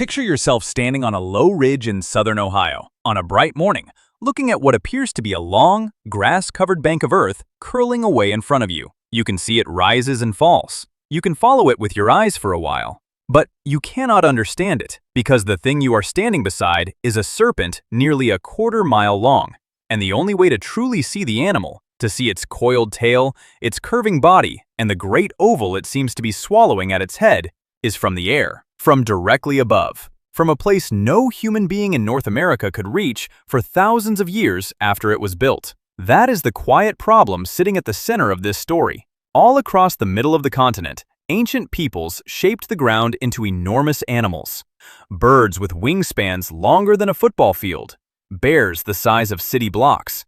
Picture yourself standing on a low ridge in southern Ohio on a bright morning, looking at what appears to be a long, grass-covered bank of earth curling away in front of you. You can see it rises and falls. You can follow it with your eyes for a while. But you cannot understand it because the thing you are standing beside is a serpent nearly a quarter-mile long. And the only way to truly see the animal, to see its coiled tail, its curving body, and the great oval it seems to be swallowing at its head, is from the air. From directly above, from a place no human being in North America could reach for thousands of years after it was built. That is the quiet problem sitting at the center of this story. All across the middle of the continent, ancient peoples shaped the ground into enormous animals. Birds with wingspans longer than a football field, bears the size of city blocks,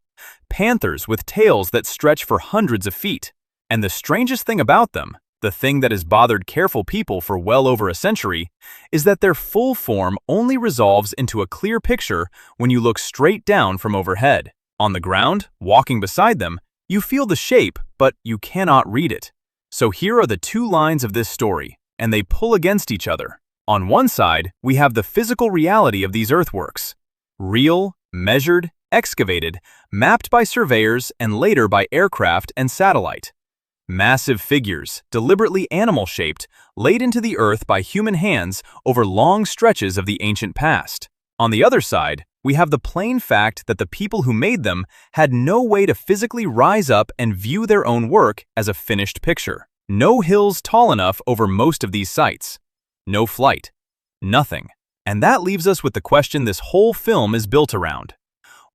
panthers with tails that stretch for hundreds of feet. And the strangest thing about them, the thing that has bothered careful people for well over a century, is that their full form only resolves into a clear picture when you look straight down from overhead. On the ground, walking beside them, you feel the shape, but you cannot read it. So here are the two lines of this story, and they pull against each other. On one side, we have the physical reality of these earthworks. Real, measured, excavated, mapped by surveyors and later by aircraft and satellite. Massive figures, deliberately animal-shaped, laid into the earth by human hands over long stretches of the ancient past. On the other side, we have the plain fact that the people who made them had no way to physically rise up and view their own work as a finished picture. No hills tall enough over most of these sites. No flight. Nothing. And that leaves us with the question this whole film is built around.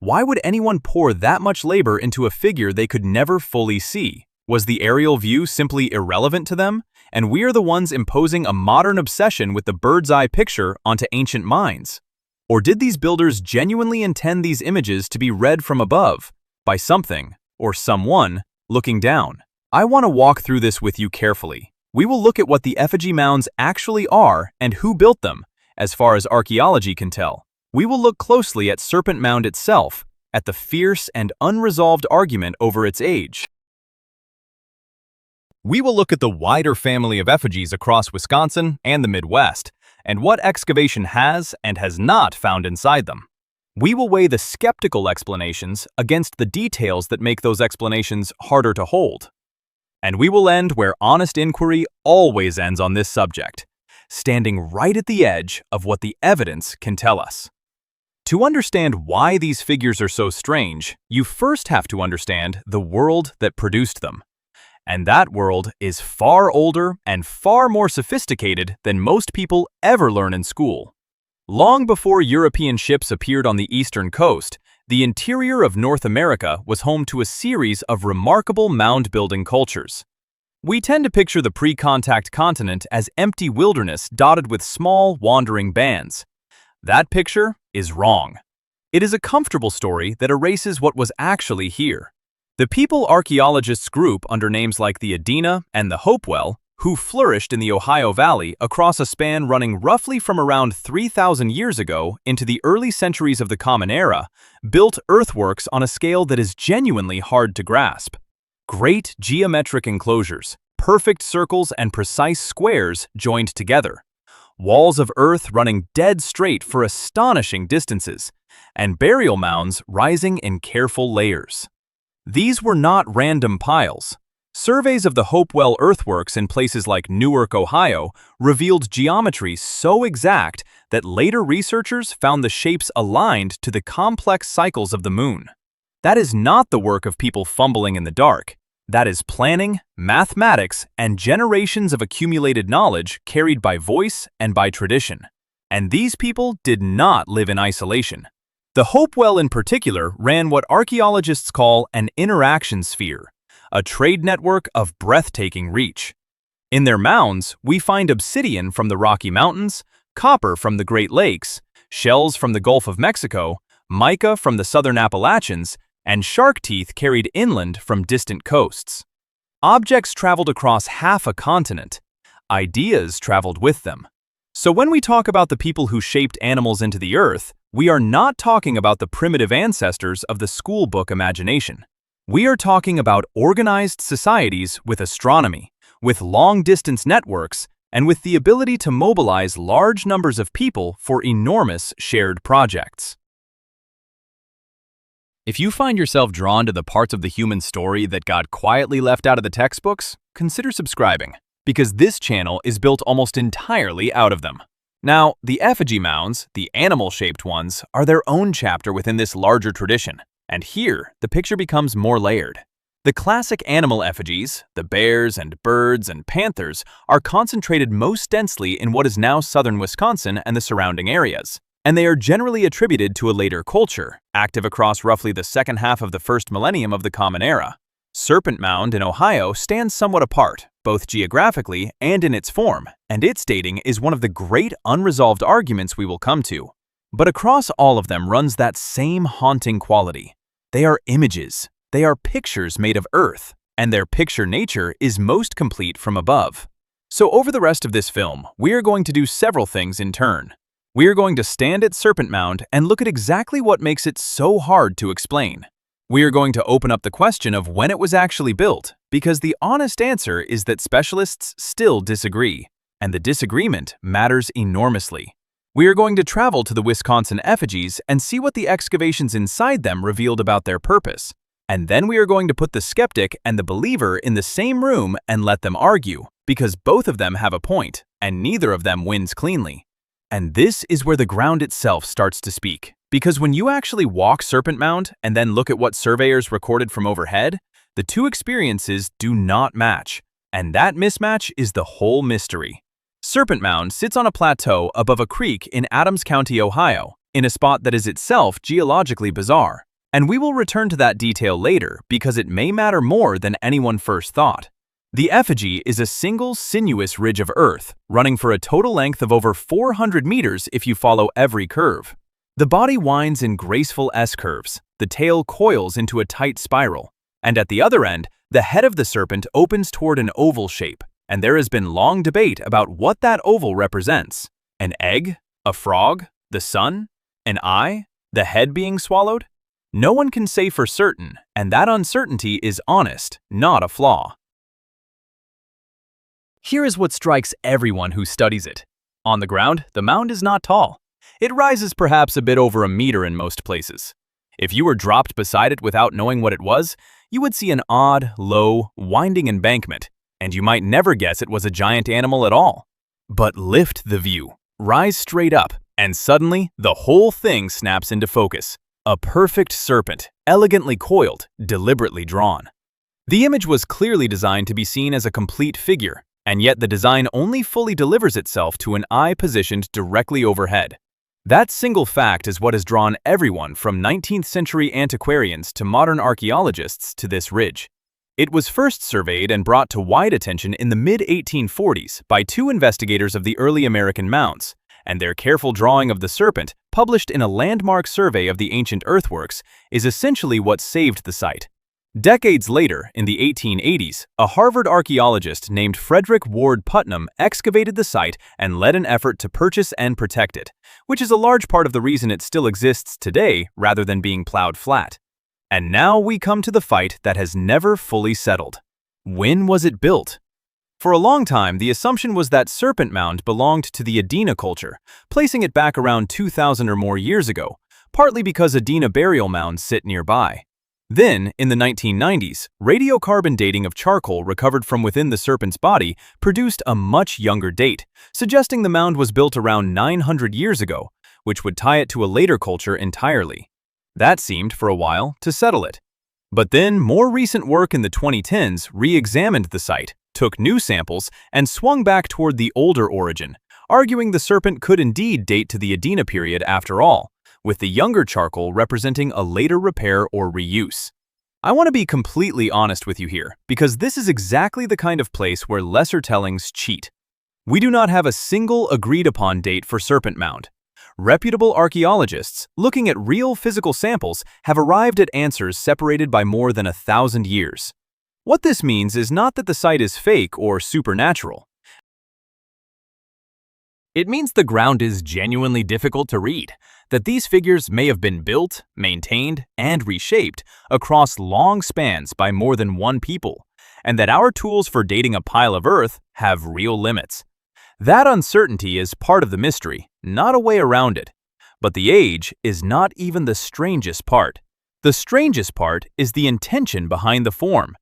Why would anyone pour that much labor into a figure they could never fully see? Was the aerial view simply irrelevant to them, and we are the ones imposing a modern obsession with the bird's-eye picture onto ancient minds? Or did these builders genuinely intend these images to be read from above, by something, or someone, looking down? I want to walk through this with you carefully. We will look at what the effigy mounds actually are and who built them, as far as archaeology can tell. We will look closely at Serpent Mound itself, at the fierce and unresolved argument over its age. We will look at the wider family of effigies across Wisconsin and the Midwest, and what excavation has and has not found inside them. We will weigh the skeptical explanations against the details that make those explanations harder to hold. And we will end where honest inquiry always ends on this subject, standing right at the edge of what the evidence can tell us. To understand why these figures are so strange, you first have to understand the world that produced them. And that world is far older and far more sophisticated than most people ever learn in school. Long before European ships appeared on the eastern coast, the interior of North America was home to a series of remarkable mound-building cultures. We tend to picture the pre-contact continent as empty wilderness dotted with small, wandering bands. That picture is wrong. It is a comfortable story that erases what was actually here. The people archaeologists group under names like the Adena and the Hopewell, who flourished in the Ohio Valley across a span running roughly from around 3,000 years ago into the early centuries of the Common Era, built earthworks on a scale that is genuinely hard to grasp. Great geometric enclosures, perfect circles and precise squares joined together. Walls of earth running dead straight for astonishing distances, and burial mounds rising in careful layers. These were not random piles. Surveys of the Hopewell earthworks in places like Newark, Ohio, revealed geometry so exact that later researchers found the shapes aligned to the complex cycles of the moon. That is not the work of people fumbling in the dark. That is planning, mathematics, and generations of accumulated knowledge carried by voice and by tradition. And these people did not live in isolation. The Hopewell in particular ran what archaeologists call an interaction sphere, a trade network of breathtaking reach. In their mounds, we find obsidian from the Rocky Mountains, copper from the Great Lakes, shells from the Gulf of Mexico, mica from the southern Appalachians, and shark teeth carried inland from distant coasts. Objects traveled across half a continent. Ideas traveled with them. So when we talk about the people who shaped animals into the earth, we are not talking about the primitive ancestors of the school book imagination. We are talking about organized societies with astronomy, with long-distance networks and with the ability to mobilize large numbers of people for enormous shared projects. If you find yourself drawn to the parts of the human story that got quietly left out of the textbooks, consider subscribing, because this channel is built almost entirely out of them. Now, the effigy mounds, the animal-shaped ones, are their own chapter within this larger tradition, and here the picture becomes more layered. The classic animal effigies, the bears and birds and panthers, are concentrated most densely in what is now southern Wisconsin and the surrounding areas, and they are generally attributed to a later culture, active across roughly the second half of the first millennium of the Common Era. Serpent Mound in Ohio stands somewhat apart, both geographically and in its form, and its dating is one of the great unresolved arguments we will come to. But across all of them runs that same haunting quality. They are images. They are pictures made of earth, and their picture nature is most complete from above. So over the rest of this film, we are going to do several things in turn. We are going to stand at Serpent Mound and look at exactly what makes it so hard to explain. We are going to open up the question of when it was actually built, because the honest answer is that specialists still disagree, and the disagreement matters enormously. We are going to travel to the Wisconsin effigies and see what the excavations inside them revealed about their purpose. And then we are going to put the skeptic and the believer in the same room and let them argue, because both of them have a point, and neither of them wins cleanly. And this is where the ground itself starts to speak, because when you actually walk Serpent Mound and then look at what surveyors recorded from overhead, the two experiences do not match, and that mismatch is the whole mystery. Serpent Mound sits on a plateau above a creek in Adams County, Ohio, in a spot that is itself geologically bizarre. And we will return to that detail later because it may matter more than anyone first thought. The effigy is a single sinuous ridge of earth, running for a total length of over 400 meters if you follow every curve. The body winds in graceful S-curves, the tail coils into a tight spiral, and at the other end, the head of the serpent opens toward an oval shape, and there has been long debate about what that oval represents. An egg? A frog? The sun? An eye? The head being swallowed? No one can say for certain, and that uncertainty is honest, not a flaw. Here is what strikes everyone who studies it. On the ground, the mound is not tall. It rises perhaps a bit over a meter in most places. If you were dropped beside it without knowing what it was, you would see an odd, low, winding embankment, and you might never guess it was a giant animal at all. But lift the view, rise straight up, and suddenly the whole thing snaps into focus. A perfect serpent, elegantly coiled, deliberately drawn. The image was clearly designed to be seen as a complete figure, and yet the design only fully delivers itself to an eye positioned directly overhead. That single fact is what has drawn everyone from 19th century antiquarians to modern archaeologists to this ridge. It was first surveyed and brought to wide attention in the mid-1840s by two investigators of the early American mounds, and their careful drawing of the serpent, published in a landmark survey of the ancient earthworks, is essentially what saved the site. Decades later, in the 1880s, a Harvard archaeologist named Frederick Ward Putnam excavated the site and led an effort to purchase and protect it, which is a large part of the reason it still exists today rather than being plowed flat. And now we come to the fight that has never fully settled. When was it built? For a long time, the assumption was that Serpent Mound belonged to the Adena culture, placing it back around 2,000 or more years ago, partly because Adena burial mounds sit nearby. Then, in the 1990s, radiocarbon dating of charcoal recovered from within the serpent's body produced a much younger date, suggesting the mound was built around 900 years ago, which would tie it to a later culture entirely. That seemed, for a while, to settle it. But then, more recent work in the 2010s re-examined the site, took new samples, and swung back toward the older origin, arguing the serpent could indeed date to the Adena period after all, with the younger charcoal representing a later repair or reuse. I want to be completely honest with you here, because this is exactly the kind of place where lesser tellings cheat. We do not have a single agreed-upon date for Serpent Mound. Reputable archaeologists, looking at real physical samples, have arrived at answers separated by more than 1,000 years. What this means is not that the site is fake or supernatural. It means the ground is genuinely difficult to read, that these figures may have been built, maintained, and reshaped across long spans by more than one people, and that our tools for dating a pile of earth have real limits. That uncertainty is part of the mystery, not a way around it. But the age is not even the strangest part. The strangest part is the intention behind the form.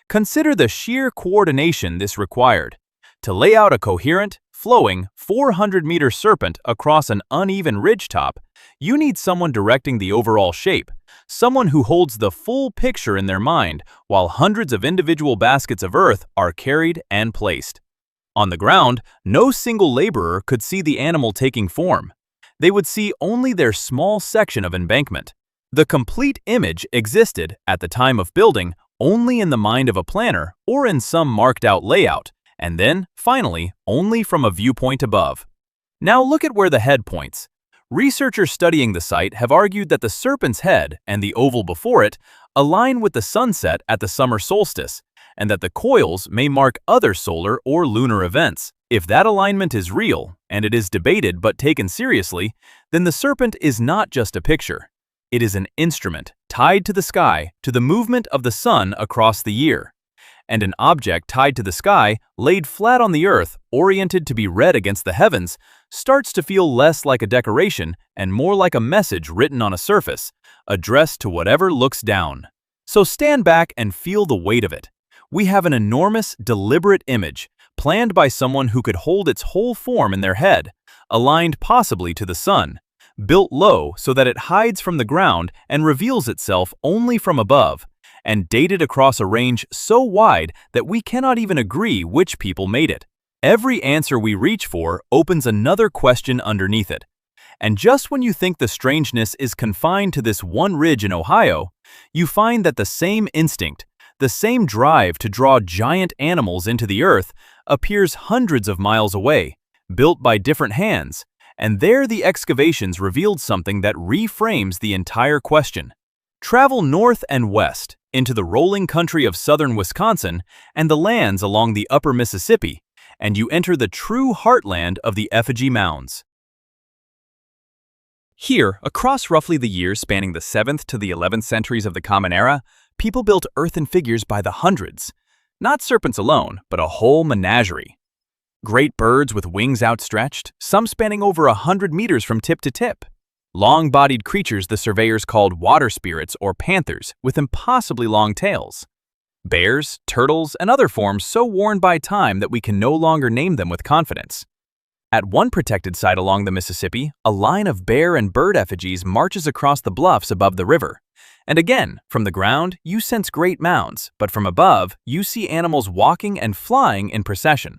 Consider the sheer coordination this required. To lay out a coherent, flowing, 400-meter serpent across an uneven ridgetop, you need someone directing the overall shape, someone who holds the full picture in their mind while hundreds of individual baskets of earth are carried and placed. On the ground, no single laborer could see the animal taking form. They would see only their small section of embankment. The complete image existed, at the time of building, only in the mind of a planner or in some marked-out layout, and then, finally, only from a viewpoint above. Now look at where the head points. Researchers studying the site have argued that the serpent's head and the oval before it align with the sunset at the summer solstice, and that the coils may mark other solar or lunar events. If that alignment is real, and it is debated but taken seriously, then the serpent is not just a picture. It is an instrument tied to the sky, to the movement of the sun across the year. And an object tied to the sky, laid flat on the earth, oriented to be read against the heavens, starts to feel less like a decoration and more like a message written on a surface, addressed to whatever looks down. So stand back and feel the weight of it. We have an enormous, deliberate image, planned by someone who could hold its whole form in their head, aligned possibly to the sun, built low so that it hides from the ground and reveals itself only from above, and dated across a range so wide that we cannot even agree which people made it. Every answer we reach for opens another question underneath it. And just when you think the strangeness is confined to this one ridge in Ohio, you find that the same instinct, the same drive to draw giant animals into the earth, appears hundreds of miles away, built by different hands, and there the excavations revealed something that reframes the entire question. Travel north and west into the rolling country of southern Wisconsin and the lands along the upper Mississippi, and you enter the true heartland of the Effigie mounds. Here, across roughly the years spanning the 7th to the 11th centuries of the Common Era, people built earthen figures by the hundreds. Not serpents alone, but a whole menagerie. Great birds with wings outstretched, some spanning over 100 meters from tip to tip. Long-bodied creatures the surveyors called water spirits or panthers with impossibly long tails. Bears, turtles, and other forms so worn by time that we can no longer name them with confidence. At one protected site along the Mississippi, a line of bear and bird effigies marches across the bluffs above the river. And again, from the ground, you sense great mounds, but from above, you see animals walking and flying in procession.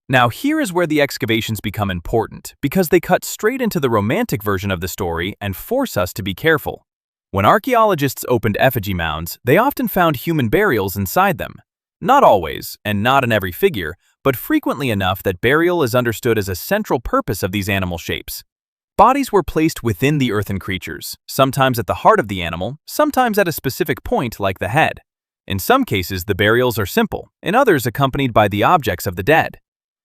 Now here is where the excavations become important, because they cut straight into the romantic version of the story and force us to be careful. When archaeologists opened effigy mounds, they often found human burials inside them. Not always, and not in every figure, but frequently enough that burial is understood as a central purpose of these animal shapes. Bodies were placed within the earthen creatures, sometimes at the heart of the animal, sometimes at a specific point like the head. In some cases, the burials are simple, in others accompanied by the objects of the dead.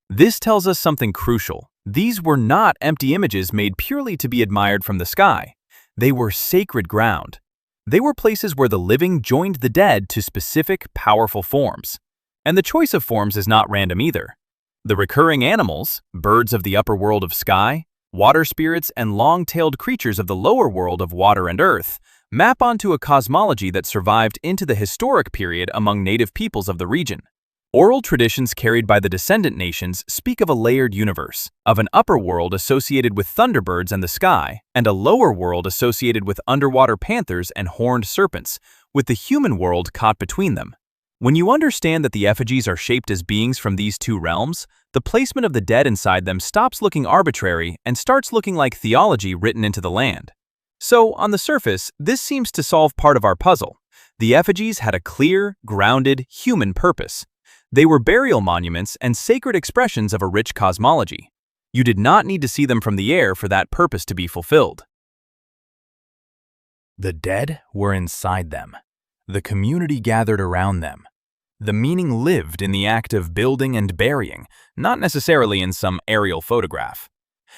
This tells us something crucial. These were not empty images made purely to be admired from the sky. They were sacred ground. They were places where the living joined the dead to specific, powerful forms. And the choice of forms is not random either. The recurring animals, birds of the upper world of sky, water spirits, and long-tailed creatures of the lower world of water and earth, map onto a cosmology that survived into the historic period among native peoples of the region. Oral traditions carried by the descendant nations speak of a layered universe, of an upper world associated with thunderbirds and the sky, and a lower world associated with underwater panthers and horned serpents, with the human world caught between them. When you understand that the effigies are shaped as beings from these two realms, the placement of the dead inside them stops looking arbitrary and starts looking like theology written into the land. So, on the surface, this seems to solve part of our puzzle. The effigies had a clear, grounded, human purpose. They were burial monuments and sacred expressions of a rich cosmology. You did not need to see them from the air for that purpose to be fulfilled. The dead were inside them. The community gathered around them. The meaning lived in the act of building and burying, not necessarily in some aerial photograph.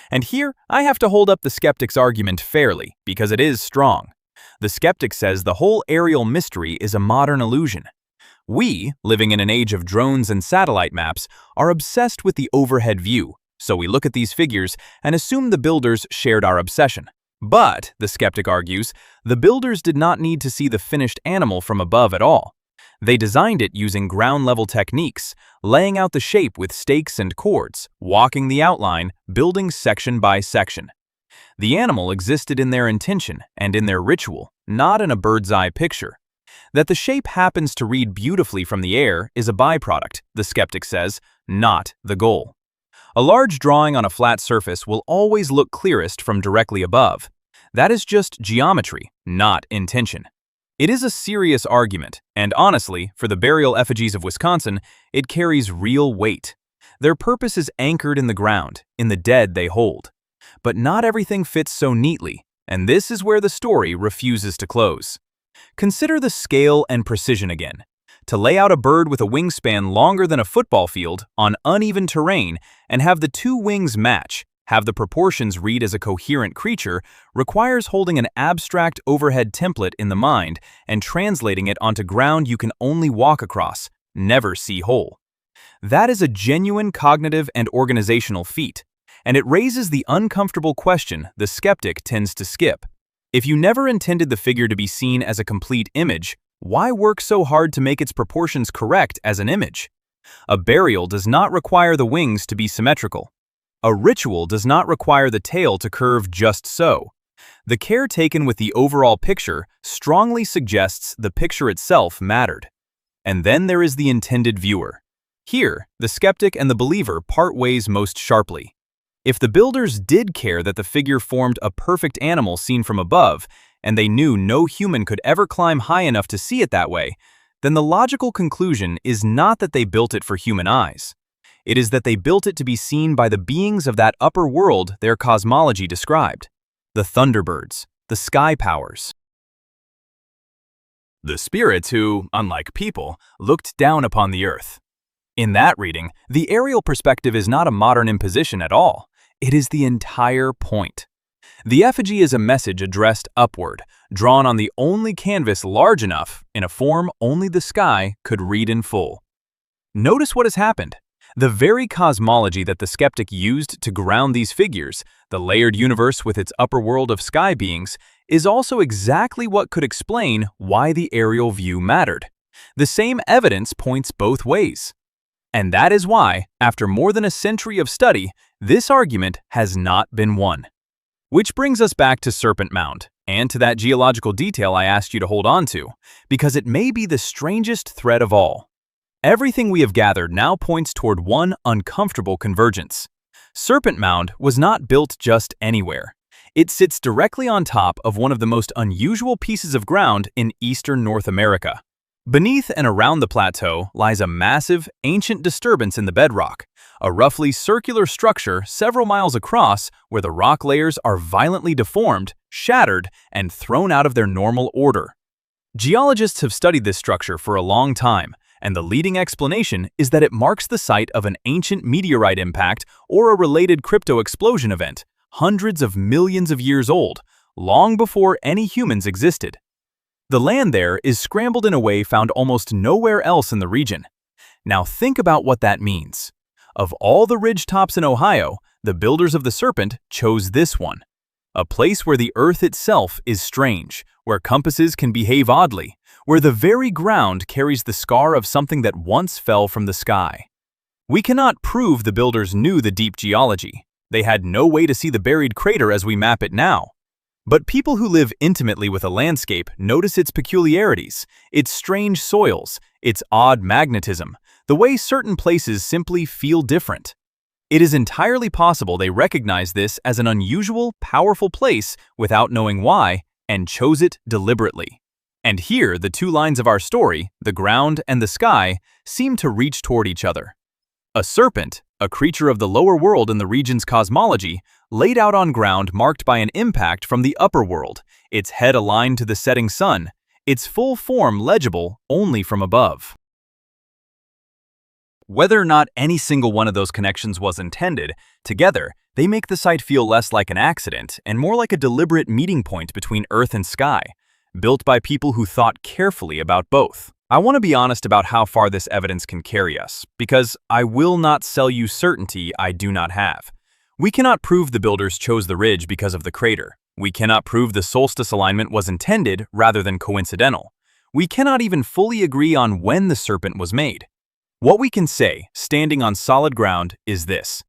And here, I have to hold up the skeptic's argument fairly, because it is strong. The skeptic says the whole aerial mystery is a modern illusion. We, living in an age of drones and satellite maps, are obsessed with the overhead view, so we look at these figures and assume the builders shared our obsession. But, the skeptic argues, the builders did not need to see the finished animal from above at all. They designed it using ground-level techniques, laying out the shape with stakes and cords, walking the outline, building section by section. The animal existed in their intention and in their ritual, not in a bird's-eye picture. That the shape happens to read beautifully from the air is a byproduct, the skeptic says, not the goal. A large drawing on a flat surface will always look clearest from directly above. That is just geometry, not intention. It is a serious argument, and honestly, for the burial effigies of Wisconsin, it carries real weight. Their purpose is anchored in the ground, in the dead they hold. But not everything fits so neatly, and this is where the story refuses to close. Consider the scale and precision again. To lay out a bird with a wingspan longer than a football field on uneven terrain and have the two wings match, have the proportions read as a coherent creature, requires holding an abstract overhead template in the mind and translating it onto ground you can only walk across, never see whole. That is a genuine cognitive and organizational feat, and it raises the uncomfortable question the skeptic tends to skip. If you never intended the figure to be seen as a complete image, why work so hard to make its proportions correct as an image? A burial does not require the wings to be symmetrical. A ritual does not require the tail to curve just so. The care taken with the overall picture strongly suggests the picture itself mattered. And then there is the intended viewer. Here, the skeptic and the believer part ways most sharply. If the builders did care that the figure formed a perfect animal seen from above, and they knew no human could ever climb high enough to see it that way, then the logical conclusion is not that they built it for human eyes. It is that they built it to be seen by the beings of that upper world their cosmology described. The thunderbirds, the sky powers. The spirits who, unlike people, looked down upon the earth. In that reading, the aerial perspective is not a modern imposition at all. It is the entire point. The effigy is a message addressed upward, drawn on the only canvas large enough, in a form only the sky could read in full. Notice what has happened. The very cosmology that the skeptic used to ground these figures, the layered universe with its upper world of sky beings, is also exactly what could explain why the aerial view mattered. The same evidence points both ways. And that is why, after more than a century of study, this argument has not been won. Which brings us back to Serpent Mound, and to that geological detail I asked you to hold on to, because it may be the strangest thread of all. Everything we have gathered now points toward one uncomfortable convergence. Serpent Mound was not built just anywhere. It sits directly on top of one of the most unusual pieces of ground in eastern North America. Beneath and around the plateau lies a massive, ancient disturbance in the bedrock, a roughly circular structure several miles across where the rock layers are violently deformed, shattered, and thrown out of their normal order. Geologists have studied this structure for a long time, and the leading explanation is that it marks the site of an ancient meteorite impact or a related crypto-explosion event, hundreds of millions of years old, long before any humans existed. The land there is scrambled in a way found almost nowhere else in the region. Now think about what that means. Of all the ridgetops in Ohio, the builders of the Serpent chose this one. A place where the earth itself is strange, where compasses can behave oddly, where the very ground carries the scar of something that once fell from the sky. We cannot prove the builders knew the deep geology. They had no way to see the buried crater as we map it now. But people who live intimately with a landscape notice its peculiarities, its strange soils, its odd magnetism, the way certain places simply feel different. It is entirely possible they recognize this as an unusual, powerful place without knowing why, and chose it deliberately. And here, the two lines of our story, the ground and the sky, seem to reach toward each other. A serpent, a creature of the lower world in the region's cosmology, laid out on ground marked by an impact from the upper world, its head aligned to the setting sun, its full form legible only from above. Whether or not any single one of those connections was intended, together, they make the site feel less like an accident and more like a deliberate meeting point between earth and sky, built by people who thought carefully about both. I want to be honest about how far this evidence can carry us, because I will not sell you certainty I do not have. We cannot prove the builders chose the ridge because of the crater. We cannot prove the solstice alignment was intended rather than coincidental. We cannot even fully agree on when the serpent was made. What we can say, standing on solid ground, is this.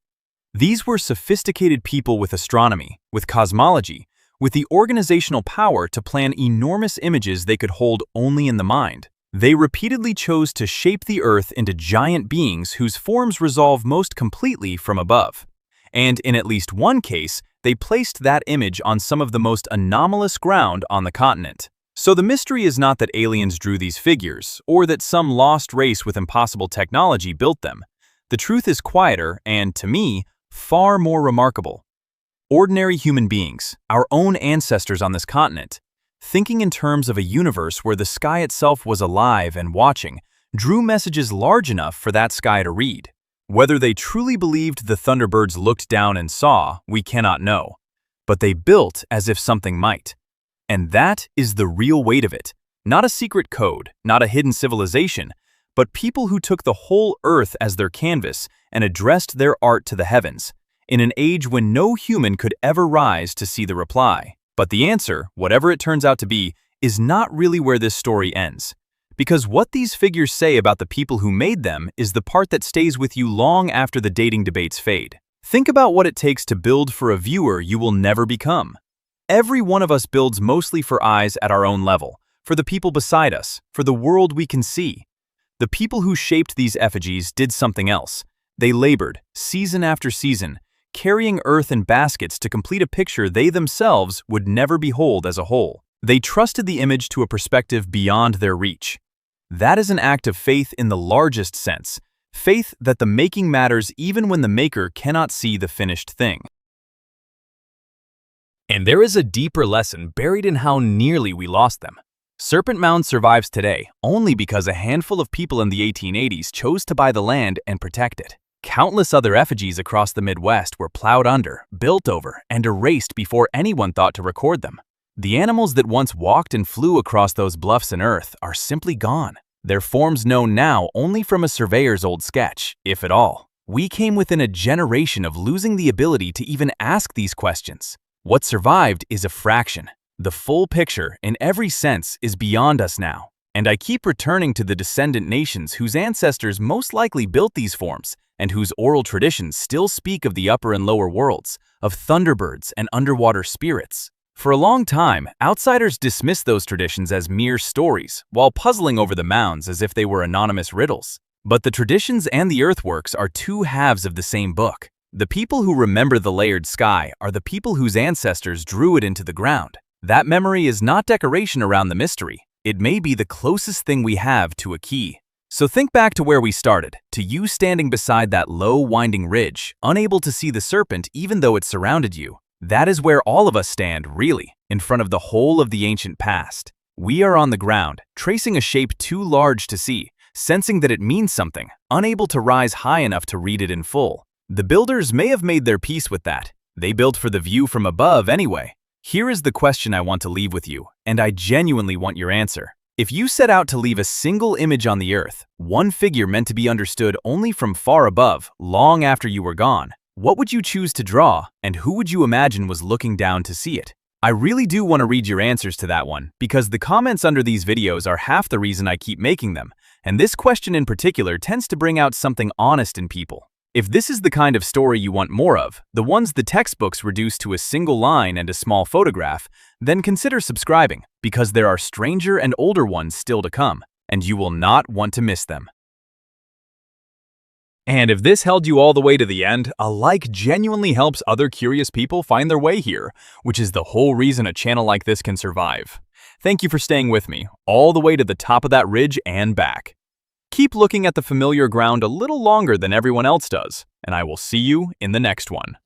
These were sophisticated people with astronomy, with cosmology, with the organizational power to plan enormous images they could hold only in the mind. They repeatedly chose to shape the earth into giant beings whose forms resolve most completely from above. And in at least one case, they placed that image on some of the most anomalous ground on the continent. So the mystery is not that aliens drew these figures, or that some lost race with impossible technology built them. The truth is quieter and, to me, far more remarkable. Ordinary human beings, our own ancestors on this continent, thinking in terms of a universe where the sky itself was alive and watching, drew messages large enough for that sky to read. Whether they truly believed the Thunderbirds looked down and saw, we cannot know. But they built as if something might. And that is the real weight of it. Not a secret code, not a hidden civilization, but people who took the whole earth as their canvas and addressed their art to the heavens, in an age when no human could ever rise to see the reply. But the answer, whatever it turns out to be, is not really where this story ends. Because what these figures say about the people who made them is the part that stays with you long after the dating debates fade. Think about what it takes to build for a viewer you will never become. Every one of us builds mostly for eyes at our own level, for the people beside us, for the world we can see. The people who shaped these effigies did something else. They labored, season after season, carrying earth in baskets to complete a picture they themselves would never behold as a whole. They trusted the image to a perspective beyond their reach. That is an act of faith in the largest sense, faith that the making matters even when the maker cannot see the finished thing. And there is a deeper lesson buried in how nearly we lost them. Serpent Mound survives today only because a handful of people in the 1880s chose to buy the land and protect it. Countless other effigies across the Midwest were plowed under, built over, and erased before anyone thought to record them. The animals that once walked and flew across those bluffs and earth are simply gone. Their forms known now only from a surveyor's old sketch, if at all. We came within a generation of losing the ability to even ask these questions. What survived is a fraction. The full picture, in every sense, is beyond us now. And I keep returning to the descendant nations whose ancestors most likely built these forms, and whose oral traditions still speak of the upper and lower worlds, of thunderbirds and underwater spirits. For a long time, outsiders dismissed those traditions as mere stories, while puzzling over the mounds as if they were anonymous riddles. But the traditions and the earthworks are two halves of the same book. The people who remember the layered sky are the people whose ancestors drew it into the ground. That memory is not decoration around the mystery. It may be the closest thing we have to a key. So think back to where we started, to you standing beside that low, winding ridge, unable to see the serpent even though it surrounded you. That is where all of us stand, really, in front of the whole of the ancient past. We are on the ground, tracing a shape too large to see, sensing that it means something, unable to rise high enough to read it in full. The builders may have made their peace with that. They built for the view from above anyway. Here is the question I want to leave with you, and I genuinely want your answer. If you set out to leave a single image on the earth, one figure meant to be understood only from far above, long after you were gone, what would you choose to draw, and who would you imagine was looking down to see it? I really do want to read your answers to that one, because the comments under these videos are half the reason I keep making them, and this question in particular tends to bring out something honest in people. If this is the kind of story you want more of, the ones the textbooks reduce to a single line and a small photograph, then consider subscribing, because there are stranger and older ones still to come, and you will not want to miss them. And if this held you all the way to the end, a like genuinely helps other curious people find their way here, which is the whole reason a channel like this can survive. Thank you for staying with me, all the way to the top of that ridge and back. Keep looking at the familiar ground a little longer than everyone else does, and I will see you in the next one.